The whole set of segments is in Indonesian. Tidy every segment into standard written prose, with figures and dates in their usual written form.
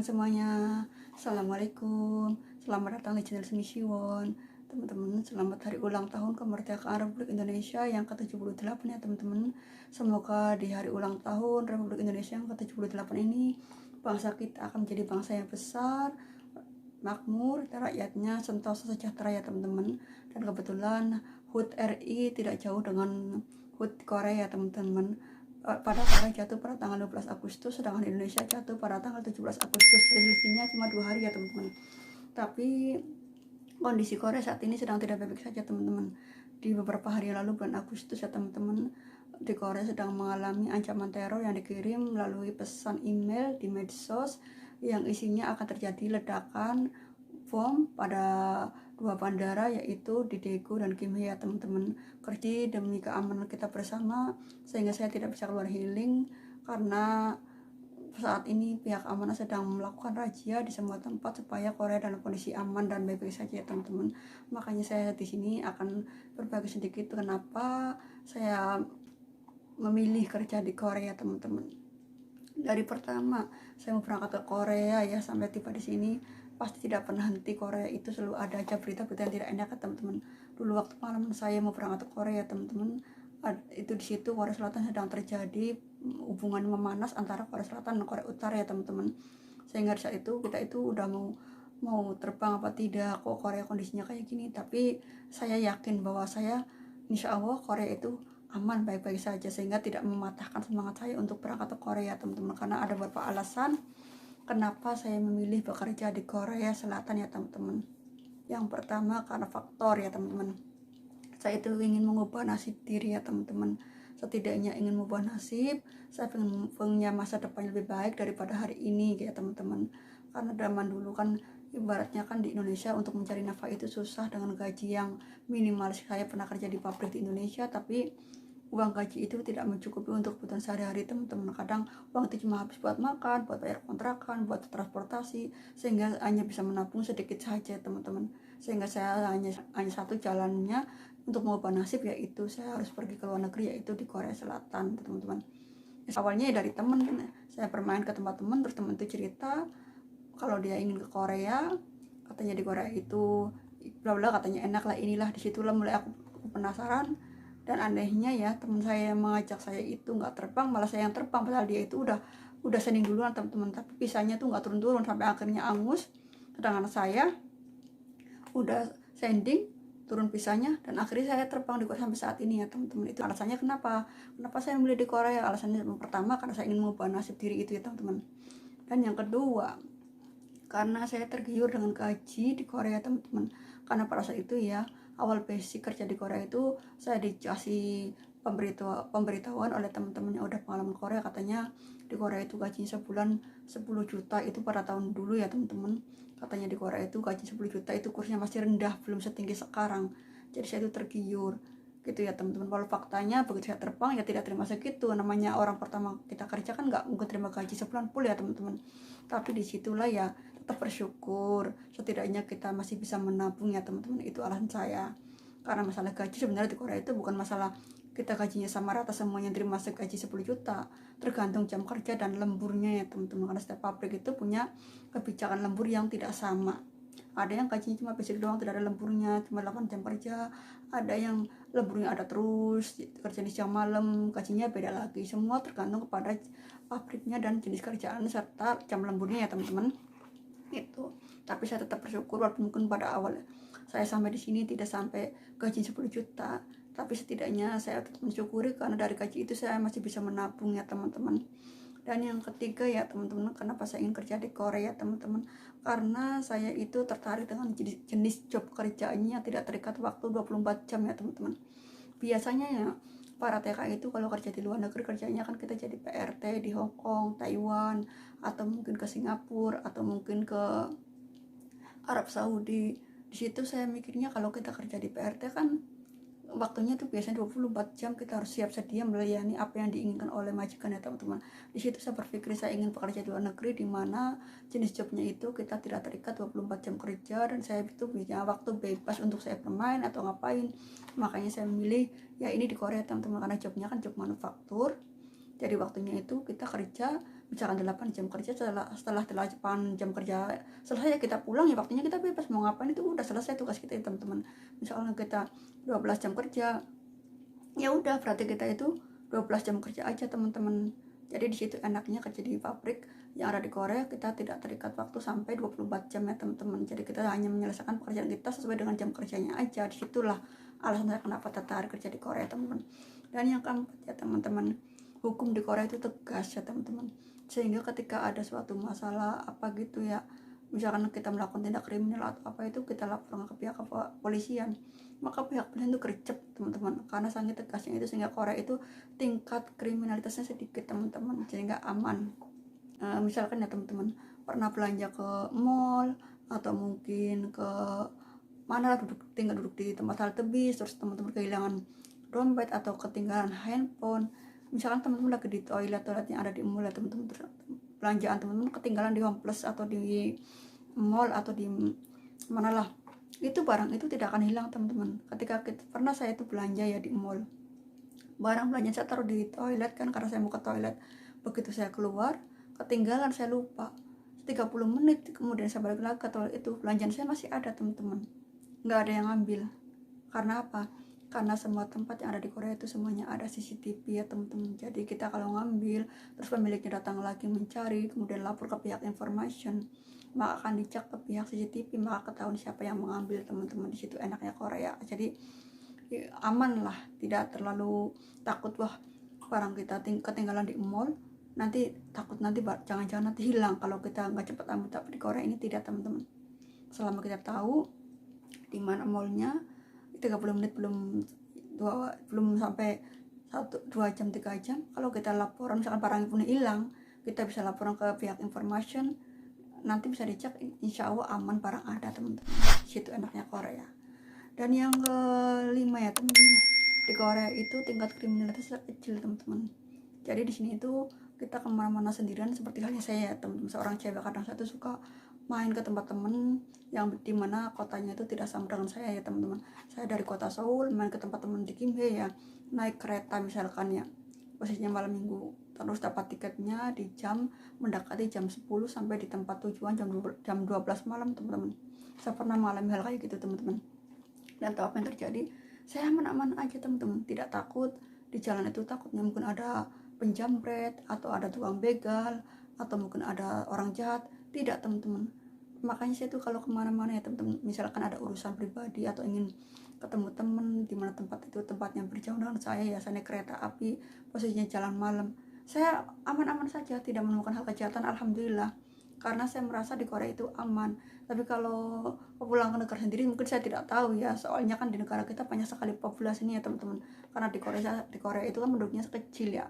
semuanya. Assalamualaikum. Selamat datang di channel Sumi Siwon. Teman-teman, selamat hari ulang tahun kemerdekaan Republik Indonesia yang ke-78 ya teman-teman. Semoga di hari ulang tahun Republik Indonesia yang ke-78 ini bangsa kita akan menjadi bangsa yang besar, makmur, rakyatnya sentosa sejahtera ya teman-teman. Dan kebetulan HUT RI tidak jauh dengan HUT Korea teman-teman. Pada Korea jatuh pada tanggal 12 Agustus, sedangkan Indonesia jatuh pada tanggal 17 Agustus. Selisihnya cuma 2 hari ya teman-teman. Tapi kondisi Korea saat ini sedang tidak baik-baik saja teman-teman. Di beberapa hari lalu bulan Agustus ya teman-teman, di Korea sedang mengalami ancaman teror yang dikirim melalui pesan email di medsos yang isinya akan terjadi ledakan bom pada dua bandara, yaitu di Daegu dan Gimhae ya teman-teman. Kerja demi keamanan kita bersama, sehingga saya tidak bisa keluar healing karena saat ini pihak amanah sedang melakukan razia di semua tempat supaya Korea dalam kondisi aman dan baik-baik saja ya teman-teman. Makanya saya di sini akan berbagi sedikit kenapa saya memilih kerja di Korea teman-teman. Dari pertama saya mau berangkat ke Korea ya sampai tiba di sini pasti tidak pernah henti. Korea itu selalu ada aja berita-berita yang tidak enak ya teman-teman. Dulu waktu pengalaman saya mau berangkat ke Korea teman-teman, itu di situ Korea Selatan sedang terjadi hubungan memanas antara Korea Selatan dan Korea Utara ya teman-teman. Sehingga saat itu kita itu udah mau terbang apa tidak, kok Korea kondisinya kayak gini. Tapi saya yakin bahwa saya insya Allah Korea itu aman baik-baik saja, sehingga tidak mematahkan semangat saya untuk berangkat ke Korea teman-teman. Karena ada beberapa alasan kenapa saya memilih bekerja di Korea Selatan ya teman-teman. Yang pertama karena faktor ya teman-teman, saya itu ingin mengubah nasib diri ya teman-teman. Setidaknya ingin mengubah nasib, saya pengen punya masa depan yang lebih baik daripada hari ini ya teman-teman. Karena zaman dulu kan ibaratnya kan di Indonesia untuk mencari nafkah itu susah dengan gaji yang minimal. Saya pernah kerja di pabrik di Indonesia, tapi uang gaji itu tidak mencukupi untuk kebutuhan sehari-hari teman-teman. Kadang uang itu cuma habis buat makan, buat bayar kontrakan, buat transportasi, sehingga hanya bisa menabung sedikit saja teman-teman. Sehingga saya hanya satu jalannya untuk mengubah nasib, yaitu saya harus pergi ke luar negeri, yaitu di Korea Selatan teman-teman. Awalnya dari teman, saya bermain ke tempat teman, terus teman itu cerita kalau dia ingin ke Korea, katanya di Korea itu bla bla, katanya enak lah, inilah. Disitulah mulai aku penasaran. Dan anehnya ya, teman saya yang mengajak saya itu nggak terbang, malah saya yang terbang, padahal dia itu udah sending duluan teman-teman. Tapi pisahnya tuh nggak turun-turun sampai akhirnya angus, sedangkan saya udah sending turun pisahnya, dan akhirnya saya terbang di Korea sampai saat ini ya teman-teman. Itu alasannya kenapa saya memilih di Korea. Alasannya yang pertama karena saya ingin mengubah nasib diri itu ya teman-teman. Dan yang kedua karena saya tergiur dengan gaji di Korea teman-teman. Karena pada saat itu ya, awal basic kerja di Korea itu saya dikasih pemberitahuan oleh teman-teman yang udah pengalaman Korea, katanya di Korea itu gajinya sebulan 10 juta. Itu pada tahun dulu ya teman-teman. Katanya di Korea itu gaji 10 juta itu kursnya masih rendah, belum setinggi sekarang. Jadi saya itu tergiur gitu ya teman-teman. Kalau faktanya begitu saya terbang ya tidak terima segitu. Namanya orang pertama kita kerja kan nggak mungkin terima gaji sebulan full ya teman-teman. Tapi disitulah ya tetap bersyukur, setidaknya kita masih bisa menabung ya teman-teman. Itu alasan saya. Karena masalah gaji sebenarnya di Korea itu bukan masalah kita gajinya sama rata semuanya terima gaji 10 juta, tergantung jam kerja dan lemburnya ya teman-teman. Karena setiap pabrik itu punya kebijakan lembur yang tidak sama. Ada yang gajinya cuma basic doang, tidak ada lemburnya, cuma 8 jam kerja. Ada yang lemburnya ada terus, kerja di siang malam, gajinya beda lagi. Semua tergantung kepada pabriknya dan jenis kerjaan serta jam lemburnya ya teman-teman. Itu. Tapi saya tetap bersyukur walaupun mungkin pada awal saya sampai di sini tidak sampai gaji 10 juta, tapi setidaknya saya tetap mensyukuri karena dari gaji itu saya masih bisa menabung ya teman-teman. Dan yang ketiga ya teman-teman, kenapa saya ingin kerja di Korea teman-teman, karena saya itu tertarik dengan jenis job kerjanya tidak terikat waktu 24 jam ya teman-teman. Biasanya ya para TKI itu kalau kerja di luar negeri kerjanya kan kita jadi PRT di Hong Kong, Taiwan, atau mungkin ke Singapura, atau mungkin ke Arab Saudi. Di situ saya mikirnya kalau kita kerja di PRT kan waktunya tuh biasanya 24 jam, kita harus siap sedia melayani apa yang diinginkan oleh majikan ya teman-teman. Di situ saya berpikir saya ingin bekerja di luar negeri di mana jenis jobnya itu kita tidak terikat 24 jam kerja, dan saya itu punya waktu bebas untuk saya bermain atau ngapain. Makanya saya memilih ya ini di Korea teman-teman, karena jobnya kan job manufaktur. Jadi waktunya itu kita kerja misalkan 8 jam kerja, setelah 8 jam kerja selesai ya kita pulang, ya waktunya kita bebas mau ngapain, itu udah selesai tugas kita ya teman-teman. Misalkan kita 12 jam kerja, ya udah berarti kita itu 12 jam kerja aja teman-teman. Jadi di situ enaknya kerja di pabrik yang ada di Korea, kita tidak terikat waktu sampai 24 jam ya teman-teman. Jadi kita hanya menyelesaikan pekerjaan kita sesuai dengan jam kerjanya aja. Disitulah alasan saya kenapa tertarik kerja di Korea teman-teman. Dan yang keempat ya teman-teman, hukum di Korea itu tegas ya teman-teman, sehingga ketika ada suatu masalah apa gitu ya, misalkan kita melakukan tindak kriminal atau apa itu, kita laporkan ke pihak kepolisian, maka pihak polisian itu gercep teman-teman, karena sangat tegasnya itu, sehingga Korea itu tingkat kriminalitasnya sedikit teman-teman, sehingga aman. Misalkan ya teman-teman pernah belanja ke mall atau mungkin ke mana tinggal duduk di tempat halte bis, terus teman-teman kehilangan dompet atau ketinggalan handphone, misalkan teman-teman lagi di toilet yang ada di mall ya teman-teman, belanjaan teman-teman ketinggalan di Home Plus atau di mall atau di mana lah, itu barang itu tidak akan hilang teman-teman. Pernah saya itu belanja ya di mall, barang belanja saya taruh di toilet kan, karena saya mau ke toilet, begitu saya keluar ketinggalan, saya lupa, 30 menit kemudian saya balik lagi ke toilet, itu belanjaan saya masih ada teman-teman, nggak ada yang ngambil. Karena apa? Karena semua tempat yang ada di Korea itu semuanya ada CCTV ya teman-teman. Jadi kita kalau ngambil terus pemiliknya datang lagi mencari, kemudian lapor ke pihak information, maka akan dicek ke pihak CCTV, maka ketahuan siapa yang mengambil teman-teman. Di situ enaknya Korea. Jadi aman lah, tidak terlalu takut wah barang kita ketinggalan di mall, nanti takut nanti jangan-jangan nanti hilang kalau kita nggak cepat ambil. Tapi di Korea ini tidak teman-teman, selama kita tahu di mana mallnya, 30 menit belum sampai 1-2 jam 3 jam, kalau kita laporan misalkan barang pun hilang, kita bisa laporan ke pihak information, nanti bisa dicek, insya Allah aman, barang ada teman-teman. Situ enaknya Korea. Dan yang kelima ya teman-teman, di Korea itu tingkat kriminalitas kecil teman-teman. Jadi di sini itu kita kemana-mana sendirian, seperti halnya saya teman-teman, seorang cewek, kadang saya tuh suka main ke tempat temen yang dimana kotanya itu tidak sama dengan saya ya teman-teman. Saya dari kota Seoul main ke tempat temen di Gimhae ya, naik kereta misalkan ya, posisinya malam minggu, terus dapat tiketnya di jam mendekati jam 10 sampai di tempat tujuan jam 12 malam teman-teman. Saya pernah mengalami hal kayak gitu teman-teman, dan tahu apa yang terjadi, saya aman-aman aja teman-teman, tidak takut. Di jalan itu takutnya mungkin ada penjamret atau ada tukang begal atau mungkin ada orang jahat, tidak teman-teman. Makanya saya tuh kalau kemana-mana ya teman-teman, misalkan ada urusan pribadi atau ingin ketemu temen di mana tempat itu tempatnya berjauh dengan saya ya, saya naik kereta api, posisinya jalan malam, saya aman-aman saja, tidak menemukan hal kejahatan, alhamdulillah, karena saya merasa di Korea itu aman. Tapi kalau pulang ke negara sendiri mungkin saya tidak tahu ya, soalnya kan di negara kita banyak sekali populasinya ya teman-teman, karena di Korea itu kan penduduknya kecil ya,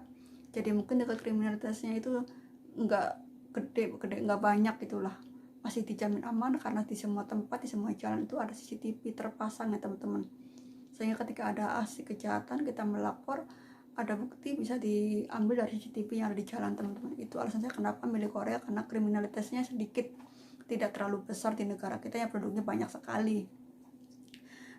jadi mungkin tingkat kriminalitasnya itu nggak gede nggak banyak gitulah, masih dijamin aman karena di semua tempat, di semua jalan itu ada CCTV terpasang ya teman-teman, sehingga ketika ada aksi kejahatan kita melapor, ada bukti bisa diambil dari CCTV yang ada di jalan teman-teman. Itu alasan saya kenapa milih Korea, karena kriminalitasnya sedikit, tidak terlalu besar di negara kita yang penduduknya banyak sekali.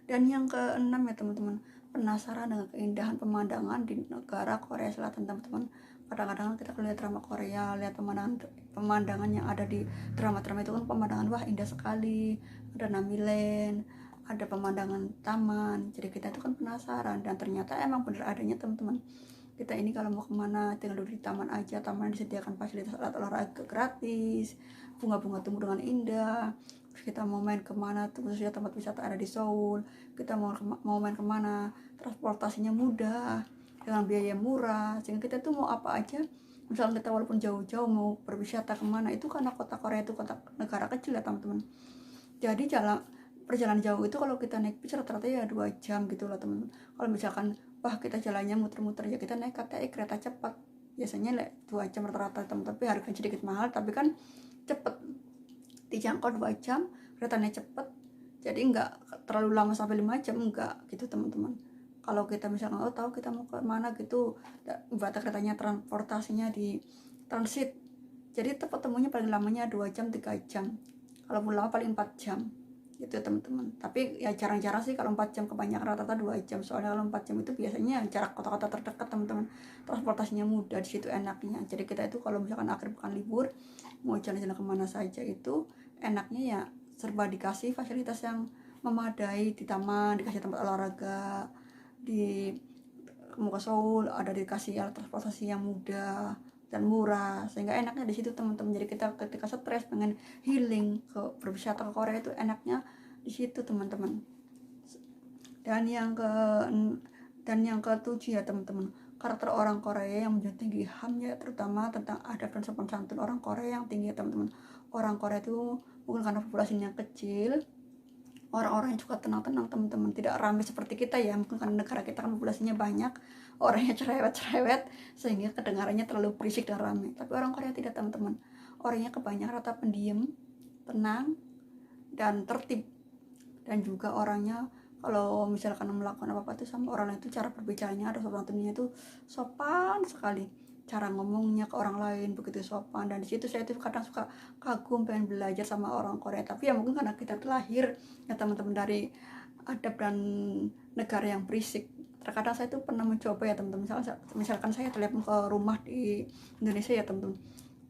Dan yang keenam ya teman-teman, penasaran dengan keindahan pemandangan di negara Korea Selatan teman-teman. Kadang-kadang kita lihat drama Korea, lihat pemandangan yang ada di drama-drama itu kan pemandangan wah indah sekali, ada Namilen, ada pemandangan taman, jadi kita itu kan penasaran, dan ternyata emang bener adanya teman-teman. Kita ini kalau mau kemana tinggal duduk di taman aja, taman disediakan fasilitas alat olahraga gratis, bunga-bunga tumbuh dengan indah. Terus kita mau main kemana tuh, khususnya tempat wisata ada di Seoul, kita mau main kemana, transportasinya mudah dengan biaya murah, sehingga kita tuh mau apa aja, misalnya kita walaupun jauh-jauh mau berwisata kemana, itu karena kota Korea itu kota negara kecil ya teman-teman. Jadi perjalanan jauh itu kalau kita naik bis rata-rata ya 2 jam gitu lah teman-teman. Kalau misalkan wah kita jalannya muter-muter ya kita naik KTX, kereta cepat, biasanya 2 jam rata-rata teman, tapi harganya sedikit mahal, tapi kan cepet dijangkau 2 jam, keretanya cepet, jadi nggak terlalu lama sampai 5 jam, enggak gitu teman-teman. Kalau kita misalkan tahu kita mau ke mana gitu, ibaratnya keretanya transportasinya di transit, jadi tempat temunya paling lamanya 2 jam 3 jam, kalaupun lama paling 4 jam. gitu teman-teman. Tapi ya jarang-jarang sih kalau 4 jam, kebanyakan rata-rata 2 jam, soalnya kalau 4 jam itu biasanya jarak kota-kota terdekat teman-teman, transportasinya mudah, di situ enaknya. Jadi kita itu kalau misalkan akhir pekan libur mau jalan-jalan kemana saja itu enaknya ya serba dikasih fasilitas yang memadai, di taman dikasih tempat olahraga, di mau ke Seoul ada dikasih alat transportasi yang mudah dan murah, sehingga enaknya di situ teman-teman. Jadi kita ketika stres pengen healing ke berwisata ke Korea itu enaknya di situ teman-teman. Dan yang ke ketujuh ya teman-teman, karakter orang Korea yang menjunjung tinggi HAM ya, terutama tentang adab dan sopan santun orang Korea yang tinggi ya teman-teman. Orang Korea itu mungkin karena populasinya kecil, orang-orangnya juga tenang-tenang teman-teman, tidak ramai seperti kita ya, mungkin karena negara kita kan populasinya banyak, orangnya cerewet-cerewet sehingga kedengarannya terlalu berisik dan ramai. Tapi orang Korea tidak teman-teman, orangnya kebanyakan rata pendiam, tenang dan tertib. Dan juga orangnya kalau misalkan melakukan apa-apa itu sama orang lain itu cara berbicaranya ada sopan santunnya itu sopan sekali, cara ngomongnya ke orang lain begitu sopan. Dan di situ saya tuh kadang suka kagum pengen belajar sama orang Korea, tapi ya mungkin karena kita terlahir ya teman-teman dari adab dan negara yang berisik. Terkadang saya tuh pernah mencoba ya teman-teman, misalkan saya telepon ke rumah di Indonesia ya teman-teman,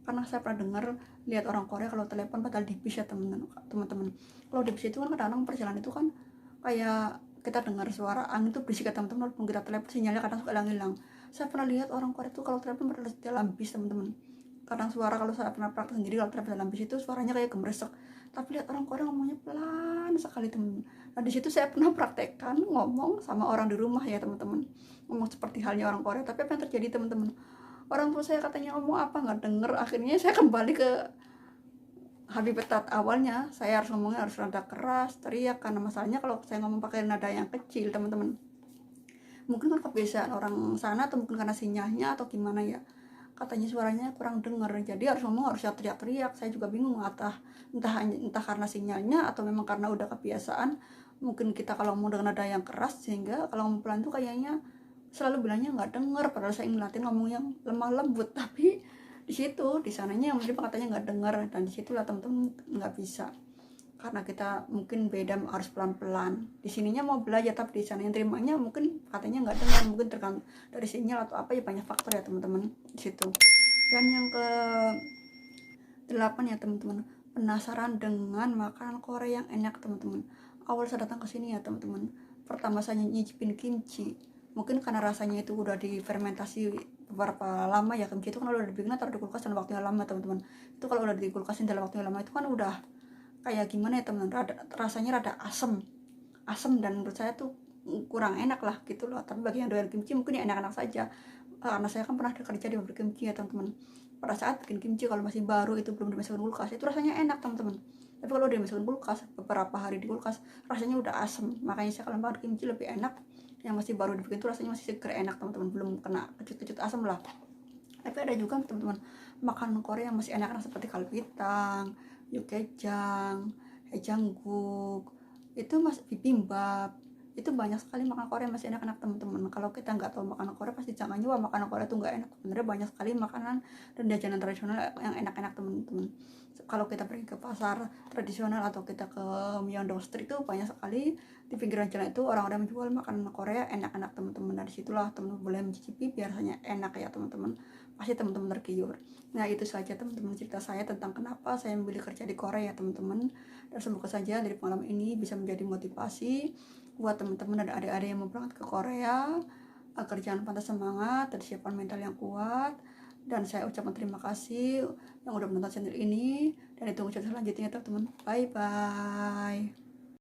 karena saya pernah dengar lihat orang Korea kalau telepon padahal di bis ya teman-teman. Kalau di bis itu kan kadang-kadang perjalanan itu kan kayak kita dengar suara angin itu berisik ya teman-teman, walaupun kita telepon sinyalnya kadang suka hilang-hilang. Saya pernah lihat orang Korea itu kalau telepon pada dalam bis teman-teman, kadang suara, kalau saya pernah praktek sendiri kalau telepon dalam bis itu suaranya kayak gemeresek, tapi lihat orang Korea ngomongnya pelan sekali teman-teman. Nah di situ saya pernah praktekkan ngomong sama orang di rumah ya teman-teman, ngomong seperti halnya orang Korea. Tapi apa yang terjadi teman-teman, orang tua saya katanya ngomong apa nggak denger, akhirnya saya kembali ke habitat awalnya. Saya harus ngomongnya harus rada keras, teriak, karena masalahnya kalau saya ngomong pakai nada yang kecil teman-teman, mungkin kan kebiasaan orang sana atau mungkin karena sinyalnya atau gimana ya, katanya suaranya kurang dengar, jadi harus ngomong harus teriak-teriak. Saya juga bingung entah karena sinyalnya atau memang karena udah kebiasaan. Mungkin kita kalau mau dengan nada yang keras sehingga kalau ngomong pelan tuh kayaknya selalu bilangnya nggak dengar, padahal saya ngeliatin ngomong yang lemah lembut. Tapi di situ di sananya yang mungkin katanya nggak dengar, dan di situlah teman-teman nggak bisa, karena kita mungkin beda, harus pelan-pelan. Di sininya mau belajar tapi di sana yang terimanya mungkin katanya nggak dengar, mungkin tergantung dari sinyal atau apa ya, banyak faktor ya teman-teman di situ. Dan yang ke 8 ya teman-teman, penasaran dengan makanan Korea yang enak teman-teman. Awal saya datang ke sini ya teman-teman, pertama saya nyicipin kimchi. Mungkin karena rasanya itu udah difermentasi beberapa lama ya, kimchi itu kan udah dibikin taruh di kulkas dalam waktu yang lama teman-teman. Itu kalau udah di kulkasin dalam waktu yang lama itu kan udah kayak gimana ya teman-teman, rasanya rada asem dan menurut saya tuh kurang enak lah gitu loh. Tapi bagi yang doyan kimchi mungkin ya enak-enak saja, karena saya kan pernah kerja di pabrik kimchi ya teman-teman. Pada saat bikin kimchi kalau masih baru itu belum dimasukkan kulkas itu rasanya enak teman-teman, tapi kalau udah dimasukkan kulkas beberapa hari di kulkas rasanya udah asem. Makanya saya kalau makan kimchi lebih enak yang masih baru dibikin tuh rasanya masih seger enak teman-teman, belum kena kecut-kecut asam lah. Tapi ada juga teman-teman makanan Korea yang masih enak seperti kalbitang, yukejang, hejangguk, itu bibimbap. Itu banyak sekali makanan Korea masih enak-enak teman-teman. Kalau kita nggak tahu makanan Korea pasti jangan juga makanan Korea tuh nggak enak. Sebenarnya banyak sekali makanan dan jajanan tradisional yang enak-enak teman-teman. Kalau kita pergi ke pasar tradisional atau kita ke Myeongdong Street itu banyak sekali di pinggiran jalan itu orang-orang menjual makanan Korea enak-enak teman-teman. Dari situlah teman-teman boleh mencicipi, biasanya enak ya teman-teman, pasti teman-teman tergiur. Nah itu saja teman-teman cerita saya tentang kenapa saya memilih kerja di Korea ya teman-teman. Dan semoga saja dari pengalaman ini bisa menjadi motivasi buat teman-teman dan adik-adik yang mau berangkat ke Korea, agar jangan patah semangat dan siapkan mental yang kuat. Dan saya ucapkan terima kasih yang udah menonton channel ini, dan ditunggu cerita selanjutnya teman-teman. Bye bye.